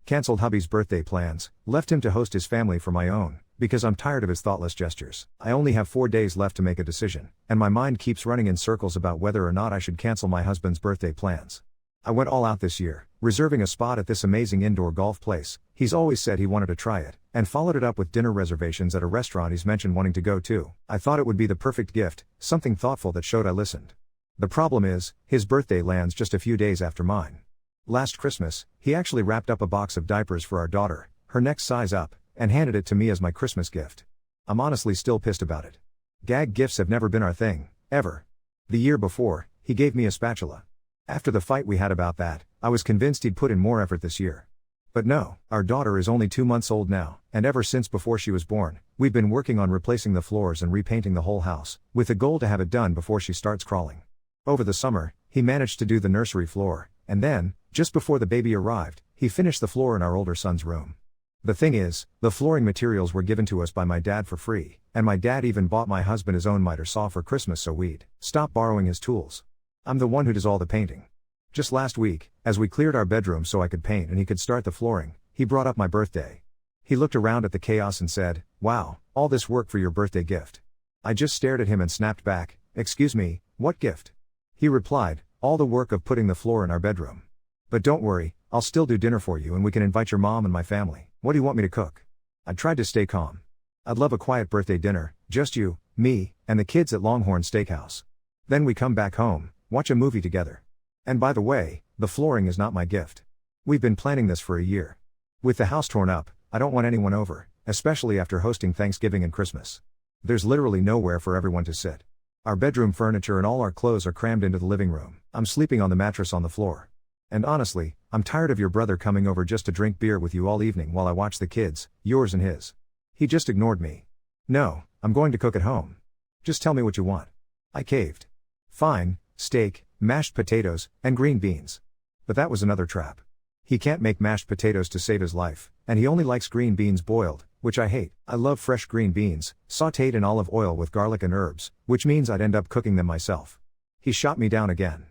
Cancelled hubby's birthday plans, left him to host his family for my own, because I'm tired of his thoughtless gestures. I only have 4 days left to make a decision, and my mind keeps running in circles about whether or not I should cancel my husband's birthday plans. I went all out this year, reserving a spot at this amazing indoor golf place. He's always said he wanted to try it, and followed it up with dinner reservations at a restaurant he's mentioned wanting to go to. I thought it would be the perfect gift, something thoughtful that showed I listened. The problem is, his birthday lands just a few days after mine. Last Christmas, he actually wrapped up a box of diapers for our daughter, her next size up, and handed it to me as my Christmas gift. I'm honestly still pissed about it. Gag gifts have never been our thing, ever. The year before, he gave me a spatula. After the fight we had about that, I was convinced he'd put in more effort this year. But no, our daughter is only 2 months old now, and ever since before she was born, we've been working on replacing the floors and repainting the whole house, with the goal to have it done before she starts crawling. Over the summer, he managed to do the nursery floor, and then, just before the baby arrived, he finished the floor in our older son's room. The thing is, the flooring materials were given to us by my dad for free, and my dad even bought my husband his own miter saw for Christmas so we'd stop borrowing his tools. I'm the one who does all the painting. Just last week, as we cleared our bedroom so I could paint and he could start the flooring, he brought up my birthday. He looked around at the chaos and said, "Wow, all this work for your birthday gift." I just stared at him and snapped back, "Excuse me, what gift?" He replied, "All the work of putting the floor in our bedroom. But don't worry, I'll still do dinner for you and we can invite your mom and my family. What do you want me to cook?" I tried to stay calm. "I'd love a quiet birthday dinner, just you, me, and the kids at Longhorn Steakhouse. Then we come back home, watch a movie together. And by the way, the flooring is not my gift. We've been planning this for a year. With the house torn up, I don't want anyone over, especially after hosting Thanksgiving and Christmas. There's literally nowhere for everyone to sit. Our bedroom furniture and all our clothes are crammed into the living room. I'm sleeping on the mattress on the floor. And honestly, I'm tired of your brother coming over just to drink beer with you all evening while I watch the kids, yours and his." He just ignored me. "No, I'm going to cook at home. Just tell me what you want." I caved. "Fine, steak, mashed potatoes, and green beans." But that was another trap. He can't make mashed potatoes to save his life, and he only likes green beans boiled, which I hate. I love fresh green beans, sautéed in olive oil with garlic and herbs, which means I'd end up cooking them myself. He shot me down again.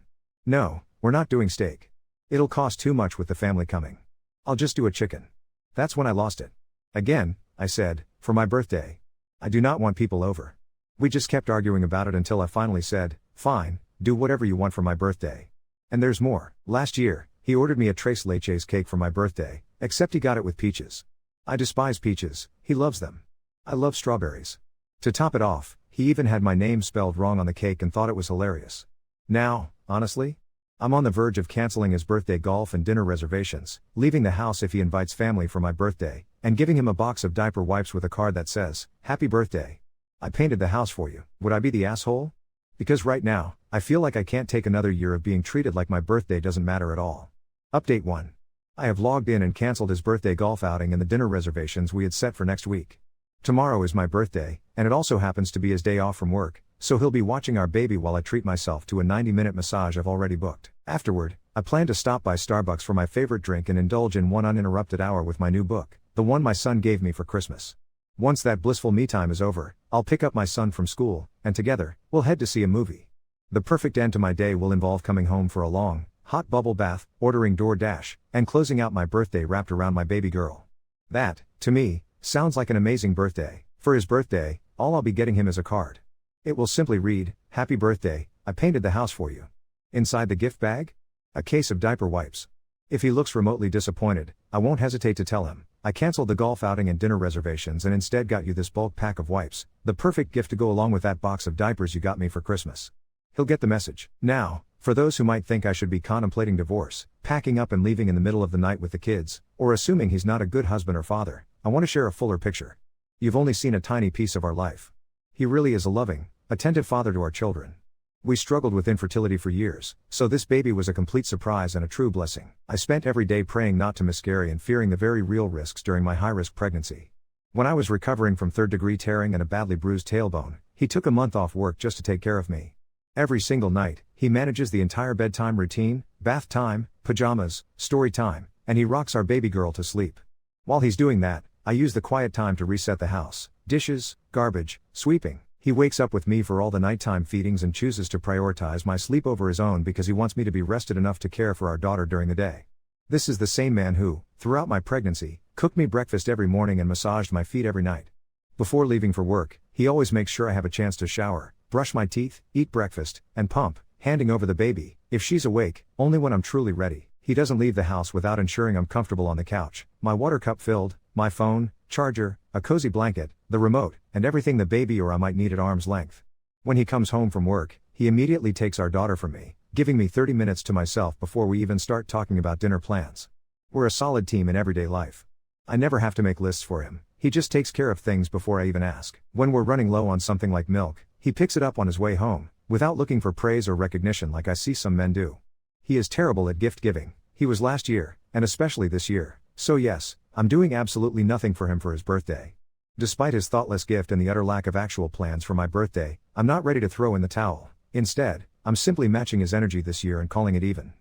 "No, we're not doing steak. It'll cost too much with the family coming. I'll just do a chicken." That's when I lost it. "Again," I said, "for my birthday. I do not want people over." We just kept arguing about it until I finally said, "Fine, do whatever you want for my birthday." And there's more. Last year, he ordered me a tres leches cake for my birthday, except he got it with peaches. I despise peaches, he loves them. I love strawberries. To top it off, he even had my name spelled wrong on the cake and thought it was hilarious. Now, honestly, I'm on the verge of canceling his birthday golf and dinner reservations, leaving the house if he invites family for my birthday, and giving him a box of diaper wipes with a card that says, "Happy birthday. I painted the house for you." Would I be the asshole? Because right now, I feel like I can't take another year of being treated like my birthday doesn't matter at all. Update 1. I have logged in and cancelled his birthday golf outing and the dinner reservations we had set for next week. Tomorrow is my birthday, and it also happens to be his day off from work, so he'll be watching our baby while I treat myself to a 90-minute massage I've already booked. Afterward, I plan to stop by Starbucks for my favorite drink and indulge in one uninterrupted hour with my new book, the one my son gave me for Christmas. Once that blissful me time is over, I'll pick up my son from school, and together, we'll head to see a movie. The perfect end to my day will involve coming home for a long, hot bubble bath, ordering DoorDash, and closing out my birthday wrapped around my baby girl. That, to me, sounds like an amazing birthday. For his birthday, all I'll be getting him is a card. It will simply read, "Happy birthday, I painted the house for you." Inside the gift bag? A case of diaper wipes. If he looks remotely disappointed, I won't hesitate to tell him, "I canceled the golf outing and dinner reservations and instead got you this bulk pack of wipes, the perfect gift to go along with that box of diapers you got me for Christmas." He'll get the message. Now, for those who might think I should be contemplating divorce, packing up and leaving in the middle of the night with the kids, or assuming he's not a good husband or father, I want to share a fuller picture. You've only seen a tiny piece of our life. He really is a loving, attentive father to our children. We struggled with infertility for years, so this baby was a complete surprise and a true blessing. I spent every day praying not to miscarry and fearing the very real risks during my high-risk pregnancy. When I was recovering from third-degree tearing and a badly bruised tailbone, he took a month off work just to take care of me. Every single night, he manages the entire bedtime routine, bath time, pajamas, story time, and he rocks our baby girl to sleep. While he's doing that, I use the quiet time to reset the house, dishes, garbage, sweeping. He wakes up with me for all the nighttime feedings and chooses to prioritize my sleep over his own because he wants me to be rested enough to care for our daughter during the day. This is the same man who, throughout my pregnancy, cooked me breakfast every morning and massaged my feet every night. Before leaving for work, he always makes sure I have a chance to shower, brush my teeth, eat breakfast, and pump, handing over the baby, if she's awake, only when I'm truly ready. He doesn't leave the house without ensuring I'm comfortable on the couch, my water cup filled, my phone, charger, a cozy blanket, the remote, and everything the baby or I might need at arm's length. When he comes home from work, he immediately takes our daughter from me, giving me 30 minutes to myself before we even start talking about dinner plans. We're a solid team in everyday life. I never have to make lists for him, he just takes care of things before I even ask. When we're running low on something like milk, he picks it up on his way home, without looking for praise or recognition like I see some men do. He is terrible at gift giving, he was last year, and especially this year, so yes, I'm doing absolutely nothing for him for his birthday. Despite his thoughtless gift and the utter lack of actual plans for my birthday, I'm not ready to throw in the towel. Instead, I'm simply matching his energy this year and calling it even.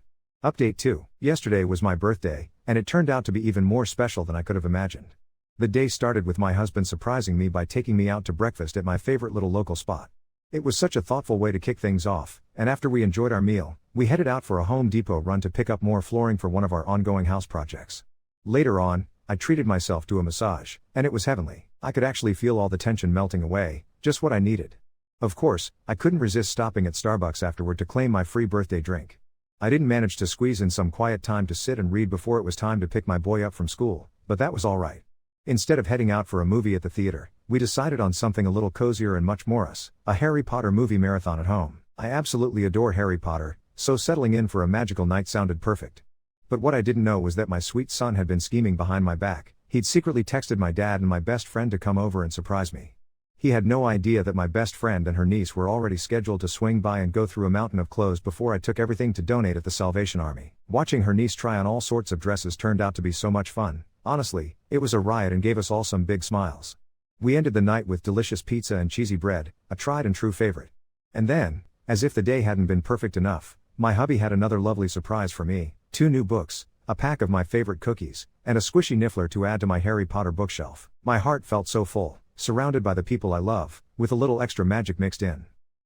Update 2. Yesterday was my birthday, and it turned out to be even more special than I could have imagined. The day started with my husband surprising me by taking me out to breakfast at my favorite little local spot. It was such a thoughtful way to kick things off, and after we enjoyed our meal, we headed out for a Home Depot run to pick up more flooring for one of our ongoing house projects. Later on, I treated myself to a massage, and it was heavenly. I could actually feel all the tension melting away, just what I needed. Of course, I couldn't resist stopping at Starbucks afterward to claim my free birthday drink. I didn't manage to squeeze in some quiet time to sit and read before it was time to pick my boy up from school, but that was alright. Instead of heading out for a movie at the theater, we decided on something a little cozier and much more us, a Harry Potter movie marathon at home. I absolutely adore Harry Potter, so settling in for a magical night sounded perfect. But what I didn't know was that my sweet son had been scheming behind my back. He'd secretly texted my dad and my best friend to come over and surprise me. He had no idea that my best friend and her niece were already scheduled to swing by and go through a mountain of clothes before I took everything to donate at the Salvation Army. Watching her niece try on all sorts of dresses turned out to be so much fun. Honestly, it was a riot and gave us all some big smiles. We ended the night with delicious pizza and cheesy bread, a tried and true favorite. And then, as if the day hadn't been perfect enough, my hubby had another lovely surprise for me, 2 new books, a pack of my favorite cookies, and a squishy niffler to add to my Harry Potter bookshelf. My heart felt so full, surrounded by the people I love, with a little extra magic mixed in.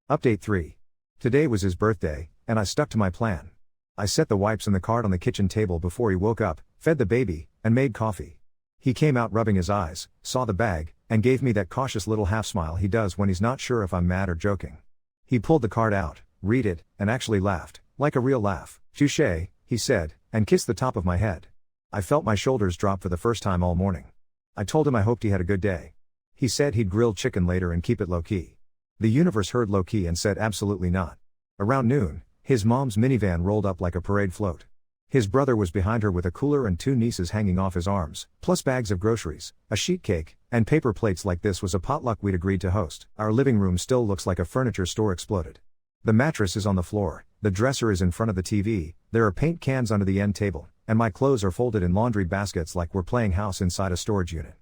Update 3. Today was his birthday, and I stuck to my plan. I set the wipes and the card on the kitchen table before he woke up, fed the baby, and made coffee. He came out rubbing his eyes, saw the bag, and gave me that cautious little half smile he does when he's not sure if I'm mad or joking. He pulled the card out, read it, and actually laughed, like a real laugh. "Touché," he said, and kissed the top of my head. I felt my shoulders drop for the first time all morning. I told him I hoped he had a good day. He said he'd grill chicken later and keep it low-key. The universe heard low-key and said absolutely not. Around noon, his mom's minivan rolled up like a parade float. His brother was behind her with a cooler and 2 nieces hanging off his arms, plus bags of groceries, a sheet cake, and paper plates like this was a potluck we'd agreed to host. Our living room still looks like a furniture store exploded. The mattress is on the floor, the dresser is in front of the TV, there are paint cans under the end table, and my clothes are folded in laundry baskets like we're playing house inside a storage unit.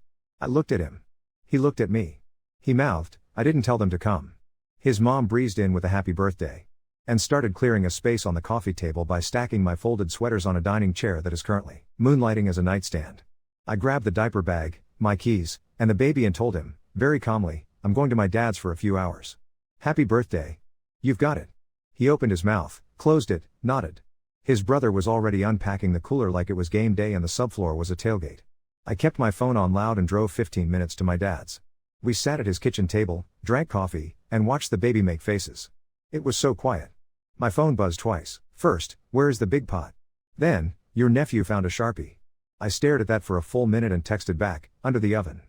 I looked at him. He looked at me. He mouthed, "I didn't tell them to come." His mom breezed in with a happy birthday. And started clearing a space on the coffee table by stacking my folded sweaters on a dining chair that is currently moonlighting as a nightstand. I grabbed the diaper bag, my keys, and the baby and told him, very calmly, "I'm going to my dad's for a few hours. Happy birthday. You've got it." He opened his mouth, closed it, nodded. His brother was already unpacking the cooler like it was game day and the subfloor was a tailgate. I kept my phone on loud and drove 15 minutes to my dad's. We sat at his kitchen table, drank coffee, and watched the baby make faces. It was so quiet. My phone buzzed twice. First, "Where is the big pot?" Then, "Your nephew found a Sharpie." I stared at that for a full minute and texted back, "Under the oven."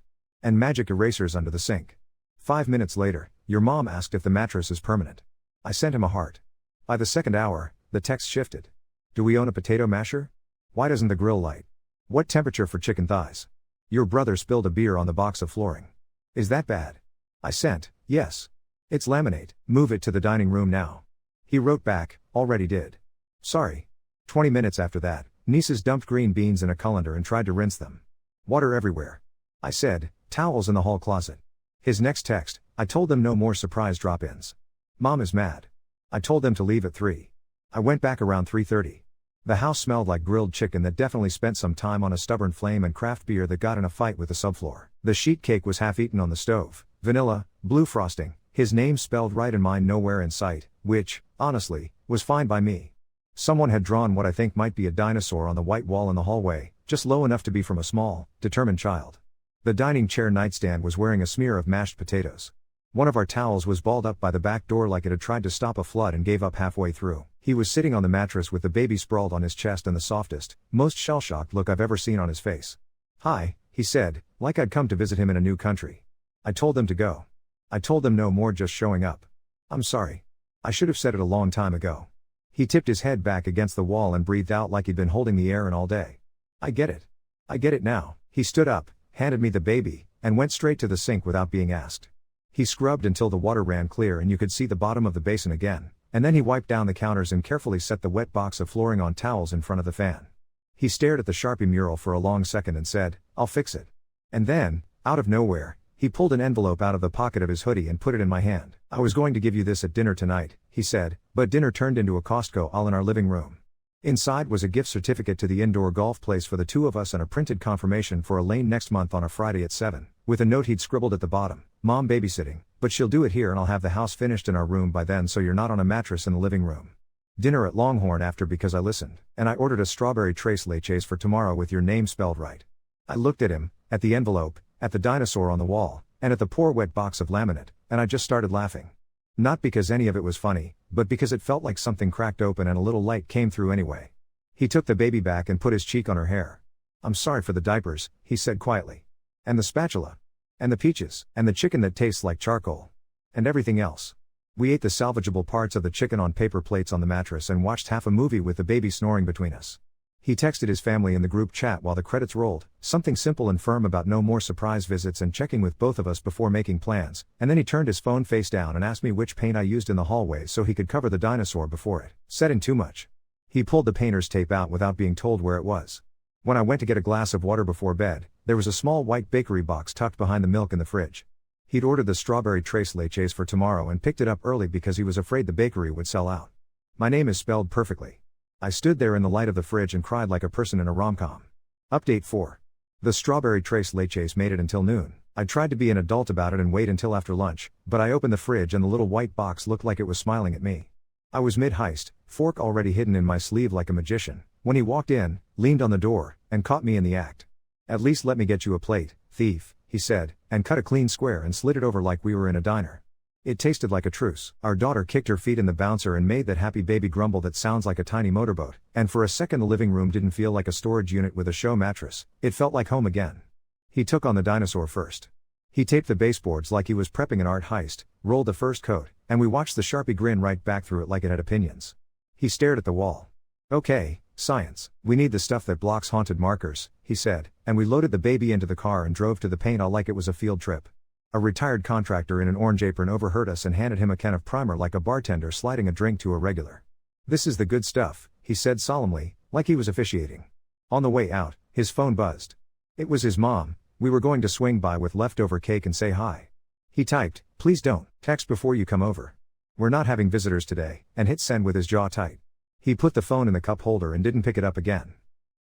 And magic erasers under the sink. 5 minutes later, "Your mom asked if the mattress is permanent." I sent him a heart. By the second hour, the text shifted. "Do we own a potato masher? Why doesn't the grill light? What temperature for chicken thighs? Your brother spilled a beer on the box of flooring. Is that bad?" I sent, "Yes. It's laminate, move it to the dining room now." He wrote back, "Already did. Sorry." 20 minutes after that, nieces dumped green beans in a colander and tried to rinse them. Water everywhere. I said, "Towels in the hall closet." His next text, "I told them no more surprise drop-ins. Mom is mad. I told them to leave at 3. I went back around 3:30. The house smelled like grilled chicken that definitely spent some time on a stubborn flame and craft beer that got in a fight with the subfloor. The sheet cake was half eaten on the stove, vanilla, blue frosting, his name spelled right and mine nowhere in sight, which, honestly, was fine by me. Someone had drawn what I think might be a dinosaur on the white wall in the hallway, just low enough to be from a small, determined child. The dining chair nightstand was wearing a smear of mashed potatoes. One of our towels was balled up by the back door like it had tried to stop a flood and gave up halfway through. He was sitting on the mattress with the baby sprawled on his chest and the softest, most shell-shocked look I've ever seen on his face. "Hi," he said, like I'd come to visit him in a new country. I told them to go. I told them no more just showing up. "I'm sorry. I should have said it a long time ago." He tipped his head back against the wall and breathed out like he'd been holding the air in all day. "I get it. I get it now." He stood up, handed me the baby, and went straight to the sink without being asked. He scrubbed until the water ran clear and you could see the bottom of the basin again, and then he wiped down the counters and carefully set the wet box of flooring on towels in front of the fan. He stared at the Sharpie mural for a long second and said, "I'll fix it." And then, out of nowhere, he pulled an envelope out of the pocket of his hoodie and put it in my hand. "I was going to give you this at dinner tonight," he said, but dinner turned into a Costco all in our living room. Inside was a gift certificate to the indoor golf place for the two of us and a printed confirmation for a lane next month on a Friday at 7, with a note he'd scribbled at the bottom, "Mom babysitting, but she'll do it here and I'll have the house finished in our room by then so you're not on a mattress in the living room." Dinner at Longhorn after because I listened, and I ordered a strawberry tres leches for tomorrow with your name spelled right. I looked at him, at the envelope, at the dinosaur on the wall, and at the poor wet box of laminate, and I just started laughing. Not because any of it was funny, but because it felt like something cracked open and a little light came through anyway. He took the baby back and put his cheek on her hair. "I'm sorry for the diapers," he said quietly. "And the spatula. And the peaches, and the chicken that tastes like charcoal. And everything else." We ate the salvageable parts of the chicken on paper plates on the mattress and watched half a movie with the baby snoring between us. He texted his family in the group chat while the credits rolled, something simple and firm about no more surprise visits and checking with both of us before making plans, and then he turned his phone face down and asked me which paint I used in the hallway so he could cover the dinosaur before it set in too much. He pulled the painter's tape out without being told where it was. When I went to get a glass of water before bed, there was a small white bakery box tucked behind the milk in the fridge. He'd ordered the strawberry tres leches for tomorrow and picked it up early because he was afraid the bakery would sell out. My name is spelled perfectly. I stood there in the light of the fridge and cried like a person in a rom-com. Update 4. The strawberry tres leches made it until noon. I tried to be an adult about it and wait until after lunch, but I opened the fridge and the little white box looked like it was smiling at me. I was mid-heist, fork already hidden in my sleeve like a magician, when he walked in, leaned on the door, and caught me in the act. "At least let me get you a plate, thief," he said, and cut a clean square and slid it over like we were in a diner. It tasted like a truce. Our daughter kicked her feet in the bouncer and made that happy baby grumble that sounds like a tiny motorboat, and for a second the living room didn't feel like a storage unit with a show mattress, it felt like home again. He took on the dinosaur first. He taped the baseboards like he was prepping an art heist, rolled the first coat, and we watched the Sharpie grin right back through it like it had opinions. He stared at the wall. "Okay, science, we need the stuff that blocks haunted markers," he said, and we loaded the baby into the car and drove to the paint all like it was a field trip. A retired contractor in an orange apron overheard us and handed him a can of primer like a bartender sliding a drink to a regular. "This is the good stuff," he said solemnly, like he was officiating. On the way out, his phone buzzed. It was his mom. We were going to swing by with leftover cake and say hi. He typed, "Please don't text before you come over. We're not having visitors today," and hit send with his jaw tight. He put the phone in the cup holder and didn't pick it up again.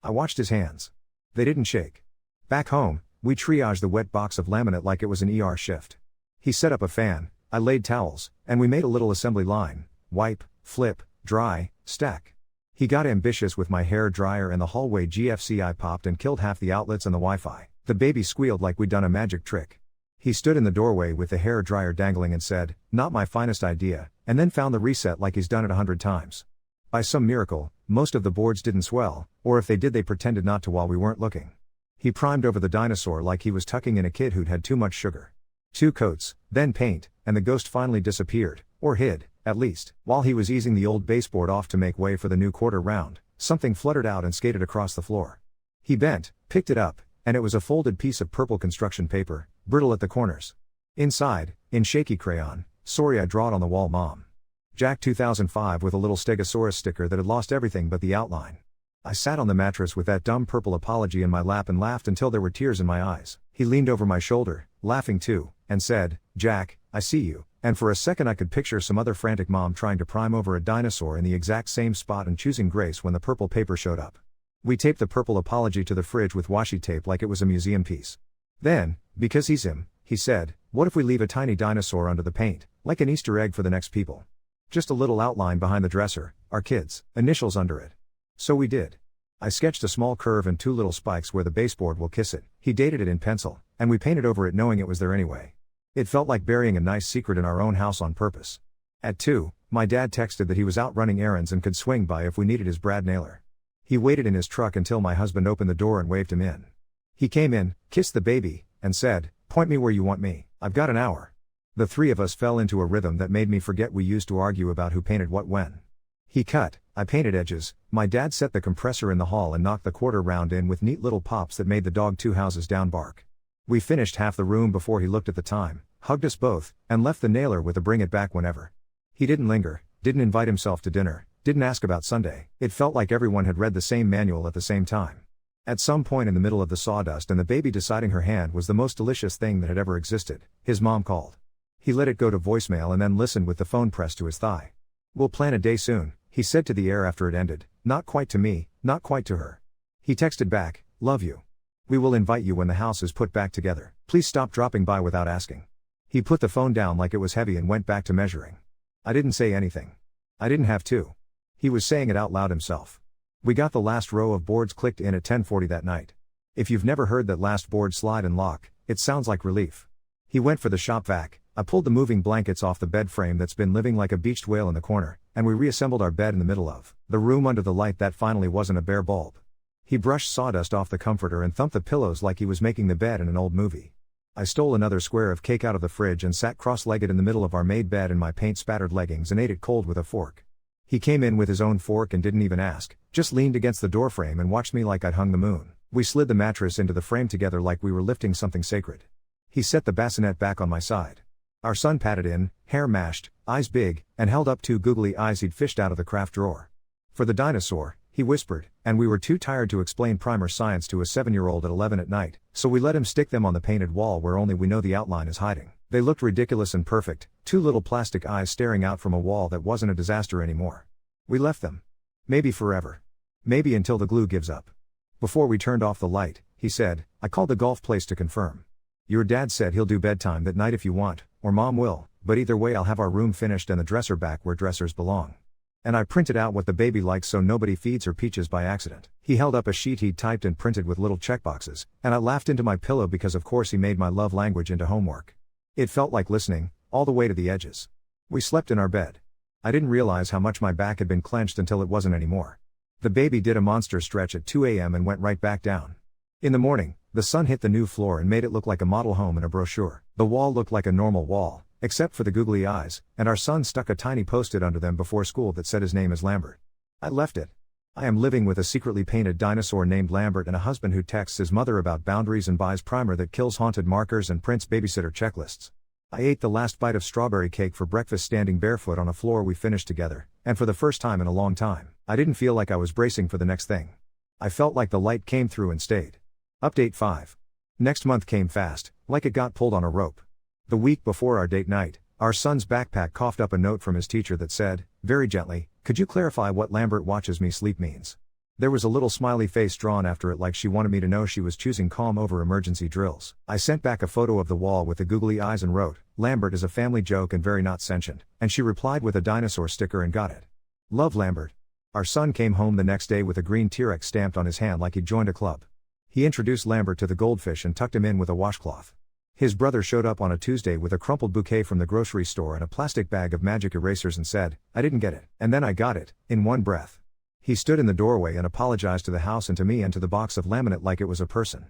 I watched his hands. They didn't shake. Back home, we triaged the wet box of laminate like it was an ER shift. He set up a fan, I laid towels, and we made a little assembly line: wipe, flip, dry, stack. He got ambitious with my hair dryer and the hallway GFCI popped and killed half the outlets and the Wi-Fi. The baby squealed like we'd done a magic trick. He stood in the doorway with the hair dryer dangling and said, "Not my finest idea," and then found the reset like he's done it 100 times. By some miracle, most of the boards didn't swell, or if they did they pretended not to while we weren't looking. He primed over the dinosaur like he was tucking in a kid who'd had too much sugar. 2 coats, then paint, and the ghost finally disappeared, or hid, at least. While he was easing the old baseboard off to make way for the new quarter round, something fluttered out and skated across the floor. He bent, picked it up, and it was a folded piece of purple construction paper, brittle at the corners. Inside, in shaky crayon, "Sorry I drawed on the wall, Mom. Jack 2005" with a little Stegosaurus sticker that had lost everything but the outline. I sat on the mattress with that dumb purple apology in my lap and laughed until there were tears in my eyes. He leaned over my shoulder, laughing too, and said, "Jack, I see you," and for a second I could picture some other frantic mom trying to prime over a dinosaur in the exact same spot and choosing grace when the purple paper showed up. We taped the purple apology to the fridge with washi tape like it was a museum piece. Then, because he's him, he said, "What if we leave a tiny dinosaur under the paint, like an Easter egg for the next people?" Just a little outline behind the dresser, our kids' initials under it. So we did. I sketched a small curve and 2 little spikes where the baseboard will kiss it. He dated it in pencil, and we painted over it knowing it was there anyway. It felt like burying a nice secret in our own house on purpose. At 2, my dad texted that he was out running errands and could swing by if we needed his Brad nailer. He waited in his truck until my husband opened the door and waved him in. He came in, kissed the baby, and said, "Point me where you want me, I've got an hour." The 3 of us fell into a rhythm that made me forget we used to argue about who painted what when. He cut, I painted edges, my dad set the compressor in the hall and knocked the quarter round in with neat little pops that made the dog 2 houses down bark. We finished half the room before he looked at the time, hugged us both, and left the nailer with a bring it back whenever. He didn't linger, didn't invite himself to dinner, didn't ask about Sunday. It felt like everyone had read the same manual at the same time. At some point in the middle of the sawdust and the baby deciding her hand was the most delicious thing that had ever existed, his mom called. He let it go to voicemail and then listened with the phone pressed to his thigh. "We'll plan a day soon," he said to the air after it ended, not quite to me, not quite to her. He texted back, "Love you. We will invite you when the house is put back together. Please stop dropping by without asking." He put the phone down like it was heavy and went back to measuring. I didn't say anything. I didn't have to. He was saying it out loud himself. We got the last row of boards clicked in at 10:40 that night. If you've never heard that last board slide and lock, it sounds like relief. He went for the shop vac, I pulled the moving blankets off the bed frame that's been living like a beached whale in the corner, and we reassembled our bed in the middle of the room under the light that finally wasn't a bare bulb. He brushed sawdust off the comforter and thumped the pillows like he was making the bed in an old movie. I stole another square of cake out of the fridge and sat cross-legged in the middle of our made bed in my paint-spattered leggings and ate it cold with a fork. He came in with his own fork and didn't even ask, just leaned against the doorframe and watched me like I'd hung the moon. We slid the mattress into the frame together like we were lifting something sacred. He set the bassinet back on my side. Our son patted in, hair mashed, eyes big, and held up 2 googly eyes he'd fished out of the craft drawer. "For the dinosaur," he whispered, and we were too tired to explain primer science to a 7-year-old at 11 at night, so we let him stick them on the painted wall where only we know the outline is hiding. They looked ridiculous and perfect, 2 little plastic eyes staring out from a wall that wasn't a disaster anymore. We left them. Maybe forever. Maybe until the glue gives up. Before we turned off the light, he said, "I called the golf place to confirm. Your dad said he'll do bedtime that night if you want, or mom will, but either way I'll have our room finished and the dresser back where dressers belong. And I printed out what the baby likes so nobody feeds her peaches by accident." He held up a sheet he'd typed and printed with little checkboxes, and I laughed into my pillow because of course he made my love language into homework. It felt like listening, all the way to the edges. We slept in our bed. I didn't realize how much my back had been clenched until it wasn't anymore. The baby did a monster stretch at 2 a.m. and went right back down. In the morning, the sun hit the new floor and made it look like a model home in a brochure. The wall looked like a normal wall, except for the googly eyes, and our son stuck a tiny post-it under them before school that said his name is Lambert. I left it. I am living with a secretly painted dinosaur named Lambert and a husband who texts his mother about boundaries and buys primer that kills haunted markers and prints babysitter checklists. I ate the last bite of strawberry cake for breakfast standing barefoot on a floor we finished together, and for the first time in a long time, I didn't feel like I was bracing for the next thing. I felt like the light came through and stayed. Update 5. Next month came fast, like it got pulled on a rope. The week before our date night, our son's backpack coughed up a note from his teacher that said, very gently, "Could you clarify what Lambert watches me sleep means?" There was a little smiley face drawn after it like she wanted me to know she was choosing calm over emergency drills. I sent back a photo of the wall with the googly eyes and wrote, "Lambert is a family joke and very not sentient," and she replied with a dinosaur sticker and got it. Love, Lambert. Our son came home the next day with a green T-Rex stamped on his hand like he'd joined a club. He introduced Lambert to the goldfish and tucked him in with a washcloth. His brother showed up on a Tuesday with a crumpled bouquet from the grocery store and a plastic bag of magic erasers and said, "I didn't get it." And then I got it, in one breath. He stood in the doorway and apologized to the house and to me and to the box of laminate like it was a person.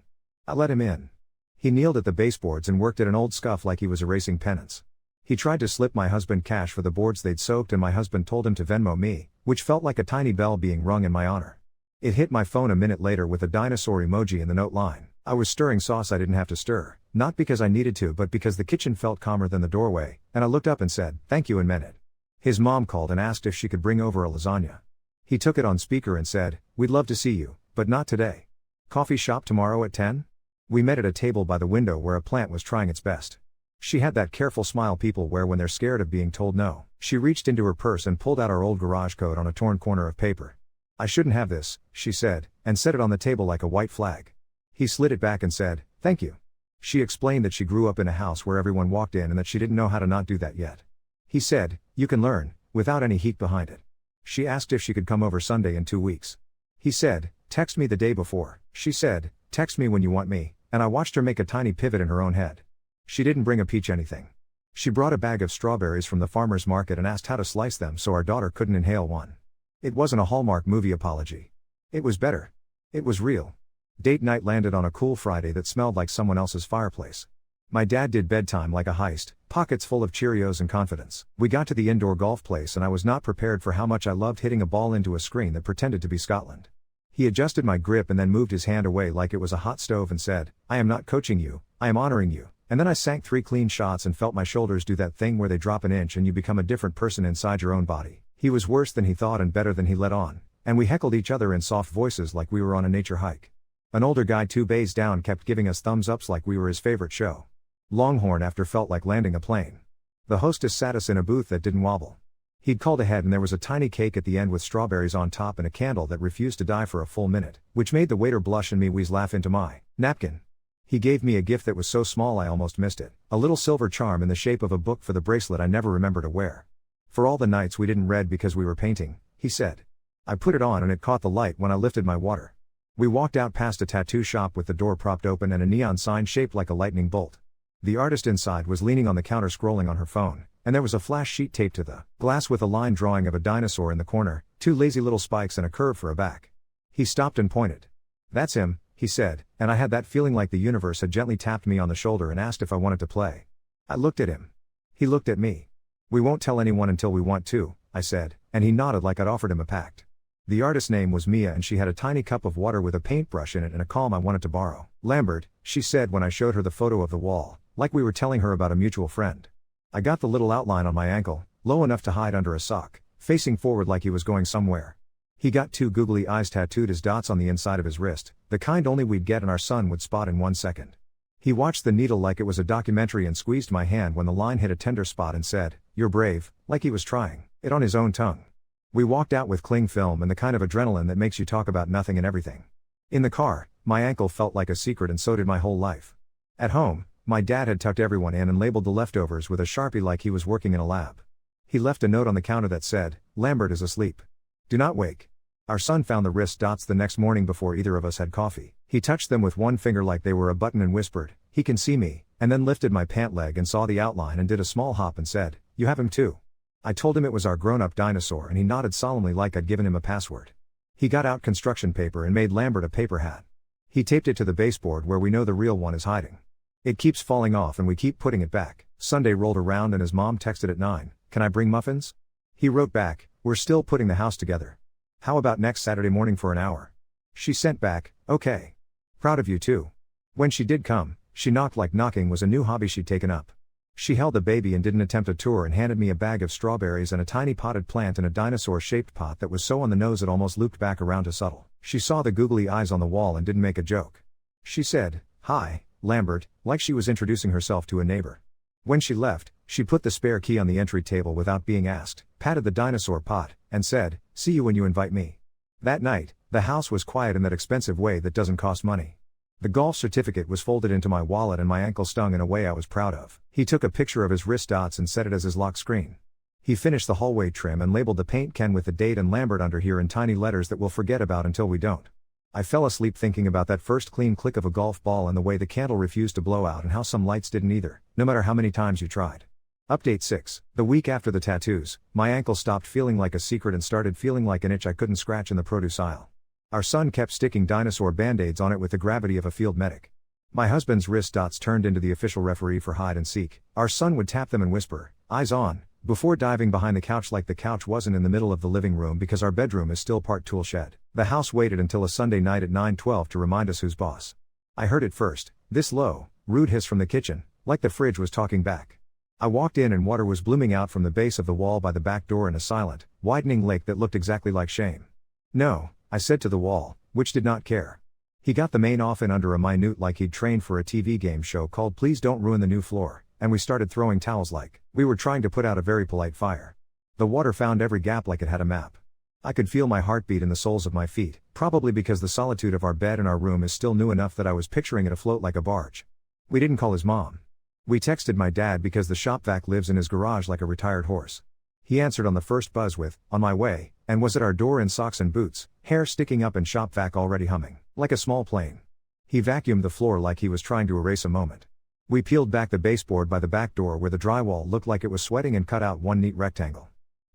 I let him in. He kneeled at the baseboards and worked at an old scuff like he was erasing pennants. He tried to slip my husband cash for the boards they'd soaked and my husband told him to Venmo me, which felt like a tiny bell being rung in my honor. It hit my phone a minute later with a dinosaur emoji in the note line. I was stirring sauce I didn't have to stir, not because I needed to but because the kitchen felt calmer than the doorway, and I looked up and said, "Thank you," and meant it. His mom called and asked if she could bring over a lasagna. He took it on speaker and said, "We'd love to see you, but not today. Coffee shop tomorrow at 10? We met at a table by the window where a plant was trying its best. She had that careful smile people wear when they're scared of being told no. She reached into her purse and pulled out our old garage code on a torn corner of paper. "I shouldn't have this," she said, and set it on the table like a white flag. He slid it back and said, "Thank you." She explained that she grew up in a house where everyone walked in and that she didn't know how to not do that yet. He said, "You can learn, without any heat behind it. She asked if she could come over Sunday in 2 weeks. He said, text me the day before. She said, text me when you want me, and I watched her make a tiny pivot in her own head. She didn't bring a peach anything. She brought a bag of strawberries from the farmer's market and asked how to slice them so our daughter couldn't inhale one. It wasn't a Hallmark movie apology. It was better. It was real. Date night landed on a cool Friday that smelled like someone else's fireplace. My dad did bedtime like a heist, pockets full of Cheerios and confidence. We got to the indoor golf place and I was not prepared for how much I loved hitting a ball into a screen that pretended to be Scotland. He adjusted my grip and then moved his hand away like it was a hot stove and said, I am not coaching you, I am honoring you. And then I sank 3 clean shots and felt my shoulders do that thing where they drop an inch and you become a different person inside your own body. He was worse than he thought and better than he let on, and we heckled each other in soft voices like we were on a nature hike. An older guy 2 bays down kept giving us thumbs ups like we were his favorite show. Longhorn after felt like landing a plane. The hostess sat us in a booth that didn't wobble. He'd called ahead and there was a tiny cake at the end with strawberries on top and a candle that refused to die for a full minute, which made the waiter blush and me wheeze laugh into my napkin. He gave me a gift that was so small I almost missed it, a little silver charm in the shape of a book for the bracelet I never remember to wear. For all the nights we didn't read because we were painting, he said. I put it on and it caught the light when I lifted my water. We walked out past a tattoo shop with the door propped open and a neon sign shaped like a lightning bolt. The artist inside was leaning on the counter scrolling on her phone, and there was a flash sheet taped to the glass with a line drawing of a dinosaur in the corner, 2 lazy little spikes and a curve for a back. He stopped and pointed. That's him, he said, and I had that feeling like the universe had gently tapped me on the shoulder and asked if I wanted to play. I looked at him. He looked at me. We won't tell anyone until we want to, I said, and he nodded like I'd offered him a pact. The artist's name was Mia and she had a tiny cup of water with a paintbrush in it and a calm I wanted to borrow. Lambert, she said when I showed her the photo of the wall, like we were telling her about a mutual friend. I got the little outline on my ankle, low enough to hide under a sock, facing forward like he was going somewhere. He got 2 googly eyes tattooed as dots on the inside of his wrist, the kind only we'd get and our son would spot in 1 second. He watched the needle like it was a documentary and squeezed my hand when the line hit a tender spot and said, "You're brave," like he was trying it on his own tongue. We walked out with cling film and the kind of adrenaline that makes you talk about nothing and everything. In the car, my ankle felt like a secret and so did my whole life. At home, my dad had tucked everyone in and labeled the leftovers with a Sharpie like he was working in a lab. He left a note on the counter that said, "Lambert is asleep. Do not wake." Our son found the wrist dots the next morning before either of us had coffee. He touched them with one finger like they were a button and whispered, "He can see me," and then lifted my pant leg and saw the outline and did a small hop and said, "You have him too." I told him it was our grown-up dinosaur and he nodded solemnly like I'd given him a password. He got out construction paper and made Lambert a paper hat. He taped it to the baseboard where we know the real one is hiding. It keeps falling off and we keep putting it back. Sunday rolled around and his mom texted at 9, "Can I bring muffins?" He wrote back, "We're still putting the house together. How about next Saturday morning for an hour?" She sent back, "Okay. Proud of you too." When she did come, she knocked like knocking was a new hobby she'd taken up. She held the baby and didn't attempt a tour and handed me a bag of strawberries and a tiny potted plant in a dinosaur-shaped pot that was so on the nose it almost looped back around to subtle. She saw the googly eyes on the wall and didn't make a joke. She said, "Hi, Lambert," like she was introducing herself to a neighbor. When she left, she put the spare key on the entry table without being asked, patted the dinosaur pot, and said, "See you when you invite me." That night, the house was quiet in that expensive way that doesn't cost money. The golf certificate was folded into my wallet and my ankle stung in a way I was proud of. He took a picture of his wrist dots and set it as his lock screen. He finished the hallway trim and labeled the paint can with the date and Lambert under here in tiny letters that we'll forget about until we don't. I fell asleep thinking about that first clean click of a golf ball and the way the candle refused to blow out and how some lights didn't either, no matter how many times you tried. Update 6. The week after the tattoos, my ankle stopped feeling like a secret and started feeling like an itch I couldn't scratch in the produce aisle. Our son kept sticking dinosaur band-aids on it with the gravity of a field medic. My husband's wrist dots turned into the official referee for hide and seek. Our son would tap them and whisper, "Eyes on," before diving behind the couch like the couch wasn't in the middle of the living room because our bedroom is still part tool shed. The house waited until a Sunday night at 9:12 to remind us who's boss. I heard it first, this low, rude hiss from the kitchen, like the fridge was talking back. I walked in and water was blooming out from the base of the wall by the back door in a silent, widening lake that looked exactly like shame. "No," I said to the wall, which did not care. He got the main off in under a minute like he'd trained for a TV game show called Please Don't Ruin the New Floor, and we started throwing towels like we were trying to put out a very polite fire. The water found every gap like it had a map. I could feel my heartbeat in the soles of my feet, probably because the solitude of our bed and our room is still new enough that I was picturing it afloat like a barge. We didn't call his mom. We texted my dad because the shop vac lives in his garage like a retired horse. He answered on the first buzz with, "On my way," and was at our door in socks and boots, hair sticking up and shop vac already humming, like a small plane. He vacuumed the floor like he was trying to erase a moment. We peeled back the baseboard by the back door where the drywall looked like it was sweating and cut out one neat rectangle.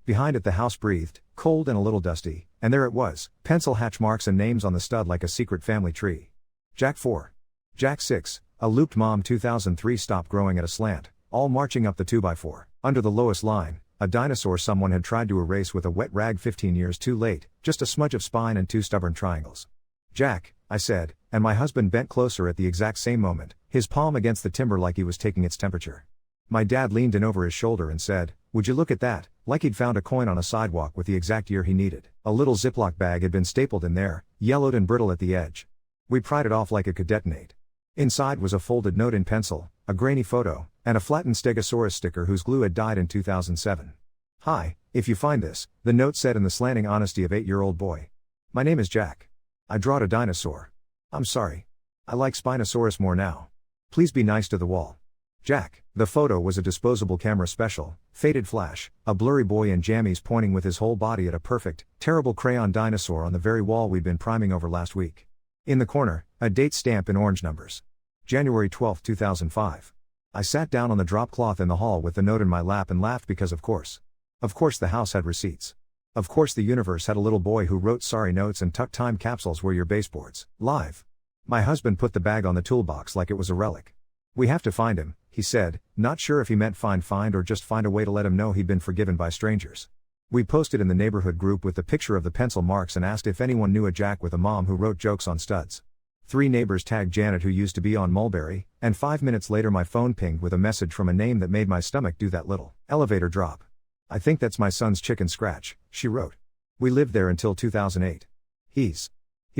Behind it the house breathed, cold and a little dusty, and there it was, pencil hatch marks and names on the stud like a secret family tree. Jack 4. Jack 6, a looped mom 2003 stopped growing at a slant, all marching up the 2x4. Under the lowest line, a dinosaur someone had tried to erase with a wet rag 15 years too late, just a smudge of spine and two stubborn triangles. "Jack," I said, and my husband bent closer at the exact same moment, his palm against the timber like he was taking its temperature. My dad leaned in over his shoulder and said, "Would you look at that," like he'd found a coin on a sidewalk with the exact year he needed. A little Ziploc bag had been stapled in there, yellowed and brittle at the edge. We pried it off like it could detonate. Inside was a folded note in pencil, a grainy photo, and a flattened Stegosaurus sticker whose glue had died in 2007. "Hi, if you find this," the note said in the slanting honesty of 8-year-old boy. "My name is Jack. I drawed a dinosaur. I'm sorry. I like Spinosaurus more now. Please be nice to the wall. Jack." The photo was a disposable camera special, faded flash, a blurry boy in jammies pointing with his whole body at a perfect, terrible crayon dinosaur on the very wall we'd been priming over last week. In the corner, a date stamp in orange numbers. January 12, 2005. I sat down on the drop cloth in the hall with the note in my lap and laughed because of course. Of course the house had receipts. Of course the universe had a little boy who wrote sorry notes and tucked time capsules where your baseboards live. My husband put the bag on the toolbox like it was a relic. "We have to find him," he said, not sure if he meant find or just find a way to let him know he'd been forgiven by strangers. We posted in the neighborhood group with the picture of the pencil marks and asked if anyone knew a Jack with a mom who wrote jokes on studs. 3 neighbors tagged Janet who used to be on Mulberry, and 5 minutes later my phone pinged with a message from a name that made my stomach do that little elevator drop. "I think that's my son's chicken scratch," she wrote. "We lived there until 2008. He's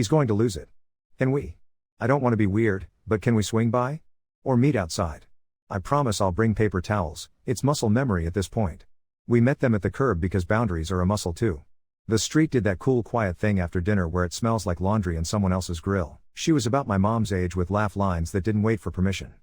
going to lose it. Can we? I don't want to be weird, but can we swing by? Or meet outside? I promise I'll bring paper towels." It's muscle memory at this point. We met them at the curb because boundaries are a muscle too. The street did that cool quiet thing after dinner where it smells like laundry in someone else's grill. She was about my mom's age with laugh lines that didn't wait for permission.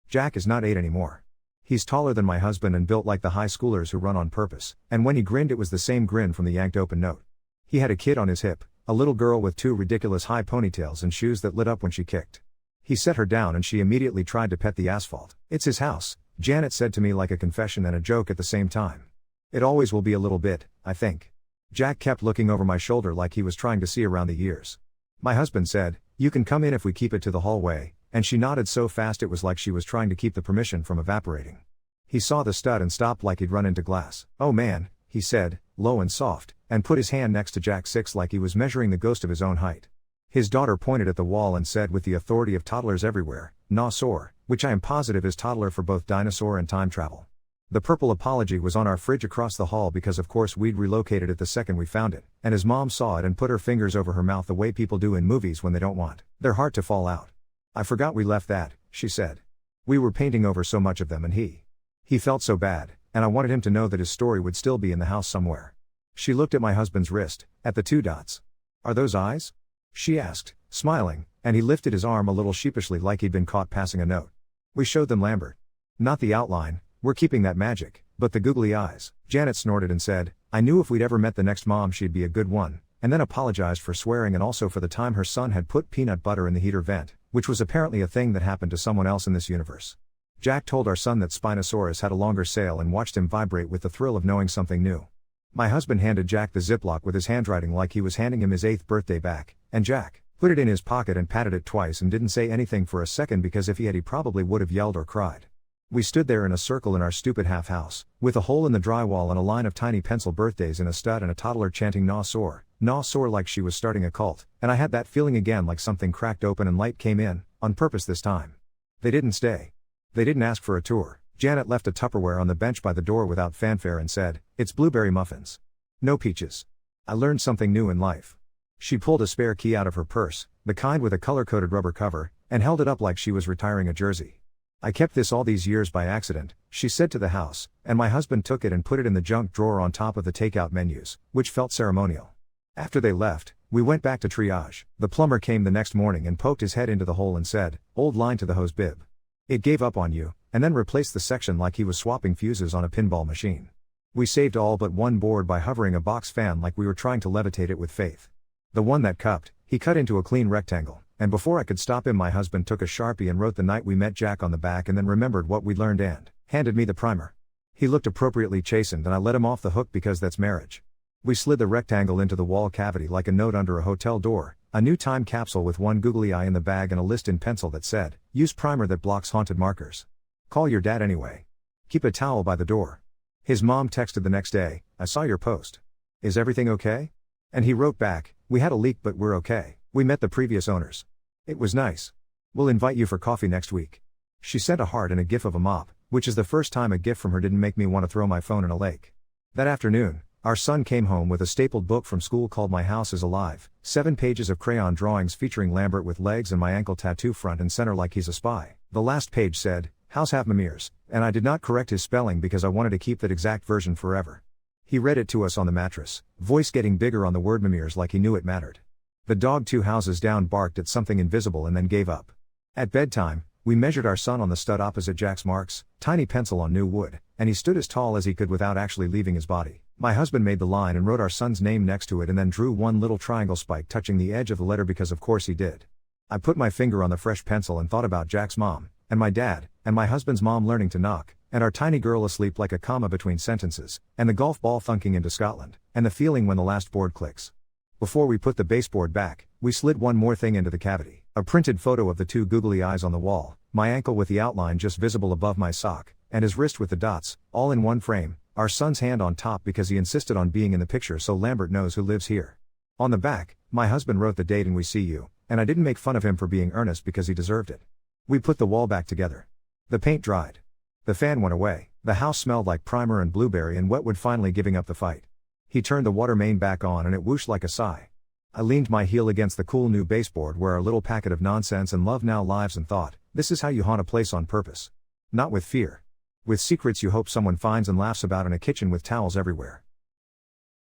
Jack is not 8 anymore. He's taller than my husband and built like the high schoolers who run on purpose, and when he grinned it was the same grin from the yanked open note. He had a kid on his hip, a little girl with 2 ridiculous high ponytails and shoes that lit up when she kicked. He set her down and she immediately tried to pet the asphalt. "It's his house," Janet said to me like a confession and a joke at the same time. "It always will be a little bit, I think." Jack kept looking over my shoulder like he was trying to see around the years. My husband said, "You can come in if we keep it to the hallway," and she nodded so fast it was like she was trying to keep the permission from evaporating. He saw the stud and stopped like he'd run into glass. "Oh man," he said, low and soft, and put his hand next to Jack 6 like he was measuring the ghost of his own height. His daughter pointed at the wall and said with the authority of toddlers everywhere, "Nossaur," which I am positive is toddler for both dinosaur and time travel. The purple apology was on our fridge across the hall because of course we'd relocated it the second we found it, and his mom saw it and put her fingers over her mouth the way people do in movies when they don't want their heart to fall out. "I forgot we left that," she said. "We were painting over so much of them and he felt so bad, and I wanted him to know that his story would still be in the house somewhere." She looked at my husband's wrist, at the 2 dots. "Are those eyes?" she asked, smiling, and he lifted his arm a little sheepishly like he'd been caught passing a note. We showed them Lambert. "Not the outline, we're keeping that magic, but the googly eyes." Janet snorted and said, "I knew if we'd ever met the next mom she'd be a good one," and then apologized for swearing and also for the time her son had put peanut butter in the heater vent, which was apparently a thing that happened to someone else in this universe. Jack told our son that Spinosaurus had a longer sail and watched him vibrate with the thrill of knowing something new. My husband handed Jack the Ziploc with his handwriting like he was handing him his 8th birthday back, and Jack put it in his pocket and patted it twice and didn't say anything for a second because if he had he probably would have yelled or cried. We stood there in a circle in our stupid half house, with a hole in the drywall and a line of tiny pencil birthdays in a stud and a toddler chanting "Nossaur, Nossaur" like she was starting a cult, and I had that feeling again like something cracked open and light came in, on purpose this time. They didn't stay. They didn't ask for a tour. Janet left a Tupperware on the bench by the door without fanfare and said, "It's blueberry muffins. No peaches." I learned something new in life. She pulled a spare key out of her purse, the kind with a color-coded rubber cover, and held it up like she was retiring a jersey. "I kept this all these years by accident," she said to the house, and my husband took it and put it in the junk drawer on top of the takeout menus, which felt ceremonial. After they left, we went back to triage. The plumber came the next morning and poked his head into the hole and said, "Old line to the hose bib. It gave up on you," and then replaced the section like he was swapping fuses on a pinball machine. We saved all but one board by hovering a box fan like we were trying to levitate it with faith. The one that cupped, he cut into a clean rectangle, and before I could stop him my husband took a Sharpie and wrote "The night we met Jack" on the back and then remembered what we'd learned and handed me the primer. He looked appropriately chastened and I let him off the hook because that's marriage. We slid the rectangle into the wall cavity like a note under a hotel door, a new time capsule with one googly eye in the bag and a list in pencil that said, "Use primer that blocks haunted markers. Call your dad anyway. Keep a towel by the door." His mom texted the next day, "I saw your post. Is everything okay?" And he wrote back, "We had a leak but we're okay. We met the previous owners. It was nice. We'll invite you for coffee next week." She sent a heart and a gif of a mop, which is the first time a gif from her didn't make me want to throw my phone in a lake. That afternoon, our son came home with a stapled book from school called My House is Alive, 7 pages of crayon drawings featuring Lambert with legs and my ankle tattoo front and center like he's a spy. The last page said, "House have mamirs," and I did not correct his spelling because I wanted to keep that exact version forever. He read it to us on the mattress, voice getting bigger on the word mamirs like he knew it mattered. The dog 2 houses down barked at something invisible and then gave up. At bedtime, we measured our son on the stud opposite Jack's marks, tiny pencil on new wood, and he stood as tall as he could without actually leaving his body. My husband made the line and wrote our son's name next to it and then drew one little triangle spike touching the edge of the letter because of course he did. I put my finger on the fresh pencil and thought about Jack's mom, and my dad, and my husband's mom learning to knock, and our tiny girl asleep like a comma between sentences, and the golf ball thunking into Scotland, and the feeling when the last board clicks. Before we put the baseboard back, we slid one more thing into the cavity. A printed photo of the 2 googly eyes on the wall, my ankle with the outline just visible above my sock, and his wrist with the dots, all in one frame, our son's hand on top because he insisted on being in the picture so Lambert knows who lives here. On the back, my husband wrote the date and "We see you," and I didn't make fun of him for being earnest because he deserved it. We put the wall back together. The paint dried. The fan went away, the house smelled like primer and blueberry and Wetwood finally giving up the fight. He turned the water main back on and it whooshed like a sigh. I leaned my heel against the cool new baseboard where our little packet of nonsense and love now lives and thought, this is how you haunt a place on purpose. Not with fear. With secrets you hope someone finds and laughs about in a kitchen with towels everywhere.